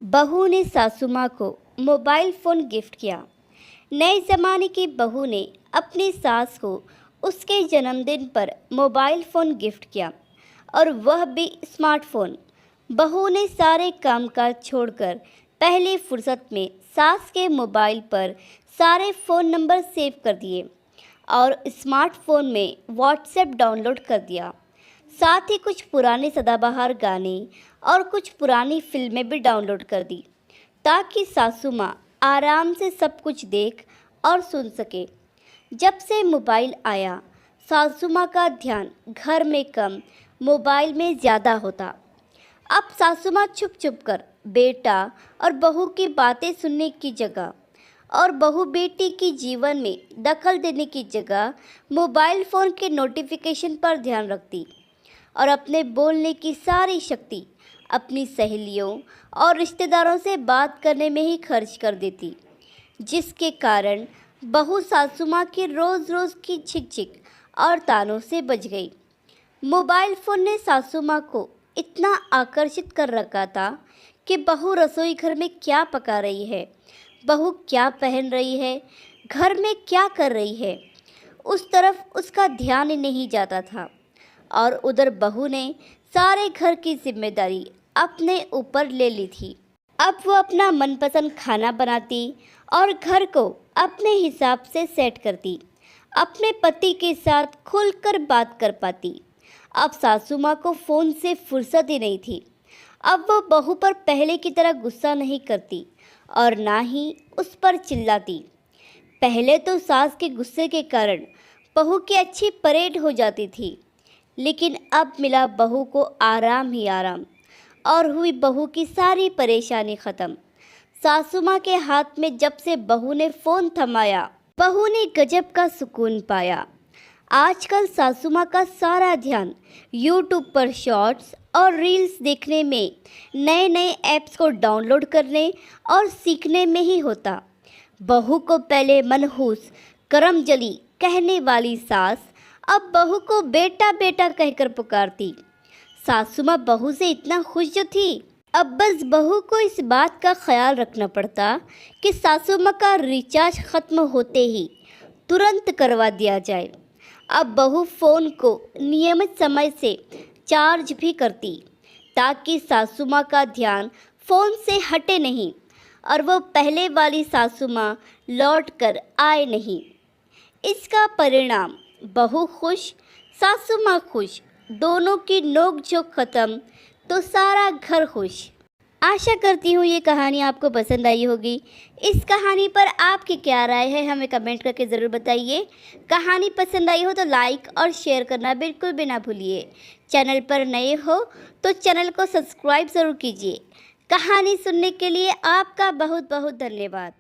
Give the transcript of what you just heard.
बहू ने सासू माँ को मोबाइल फ़ोन गिफ्ट किया। नए ज़माने की बहू ने अपनी सास को उसके जन्मदिन पर मोबाइल फ़ोन गिफ्ट किया, और वह भी स्मार्टफ़ोन। बहू ने सारे कामकाज छोड़कर पहली फुर्सत में सास के मोबाइल पर सारे फ़ोन नंबर सेव कर दिए और स्मार्टफ़ोन में व्हाट्सएप डाउनलोड कर दिया। साथ ही कुछ पुराने सदाबहार गाने और कुछ पुरानी फिल्में भी डाउनलोड कर दी, ताकि सासू माँ आराम से सब कुछ देख और सुन सके। जब से मोबाइल आया, सासू माँ का ध्यान घर में कम, मोबाइल में ज़्यादा होता। अब सासू माँ छुप छुप कर बेटा और बहू की बातें सुनने की जगह और बहू बेटी की जीवन में दखल देने की जगह मोबाइल फ़ोन के नोटिफिकेशन पर ध्यान रखती और अपने बोलने की सारी शक्ति अपनी सहेलियों और रिश्तेदारों से बात करने में ही खर्च कर देती, जिसके कारण बहू सासू माँ की रोज़ रोज़ की झिक और तानों से बच गई। मोबाइल फ़ोन ने सासू माँ को इतना आकर्षित कर रखा था कि बहू रसोई घर में क्या पका रही है, बहू क्या पहन रही है, घर में क्या कर रही है, उस तरफ उसका ध्यान ही नहीं जाता था। और उधर बहू ने सारे घर की जिम्मेदारी अपने ऊपर ले ली थी। अब वो अपना मनपसंद खाना बनाती और घर को अपने हिसाब से सेट करती, अपने पति के साथ खुलकर बात कर पाती। अब सासू माँ को फ़ोन से फुर्सत ही नहीं थी। अब वो बहू पर पहले की तरह गुस्सा नहीं करती और ना ही उस पर चिल्लाती। पहले तो सास के गुस्से के कारण बहू की अच्छी परेड हो जाती थी, लेकिन अब मिला बहू को आराम ही आराम, और हुई बहू की सारी परेशानी ख़त्म। सासू माँ के हाथ में जब से बहू ने फ़ोन थमाया, बहू ने गजब का सुकून पाया। आजकल सासू माँ का सारा ध्यान यूट्यूब पर शॉर्ट्स और रील्स देखने में, नए नए ऐप्स को डाउनलोड करने और सीखने में ही होता। बहू को पहले मनहूस करमजली कहने वाली सास अब बहू को बेटा बेटा कहकर पुकारती। सासू माँ बहू से इतना खुश जो थी, अब बस बहू को इस बात का ख्याल रखना पड़ता कि सासू माँ का रिचार्ज ख़त्म होते ही तुरंत करवा दिया जाए। अब बहू फ़ोन को नियमित समय से चार्ज भी करती, ताकि सासू माँ का ध्यान फ़ोन से हटे नहीं और वो पहले वाली सासू माँ लौट कर आए नहीं। इसका परिणाम बहू खुश, सासू माँ खुश, दोनों की नोक झोंक ख़त्म तो सारा घर खुश। आशा करती हूँ ये कहानी आपको पसंद आई होगी। इस कहानी पर आपकी क्या राय है, हमें कमेंट करके ज़रूर बताइए। कहानी पसंद आई हो तो लाइक और शेयर करना बिल्कुल भी ना भूलिए। चैनल पर नए हो तो चैनल को सब्सक्राइब ज़रूर कीजिए। कहानी सुनने के लिए आपका बहुत बहुत धन्यवाद।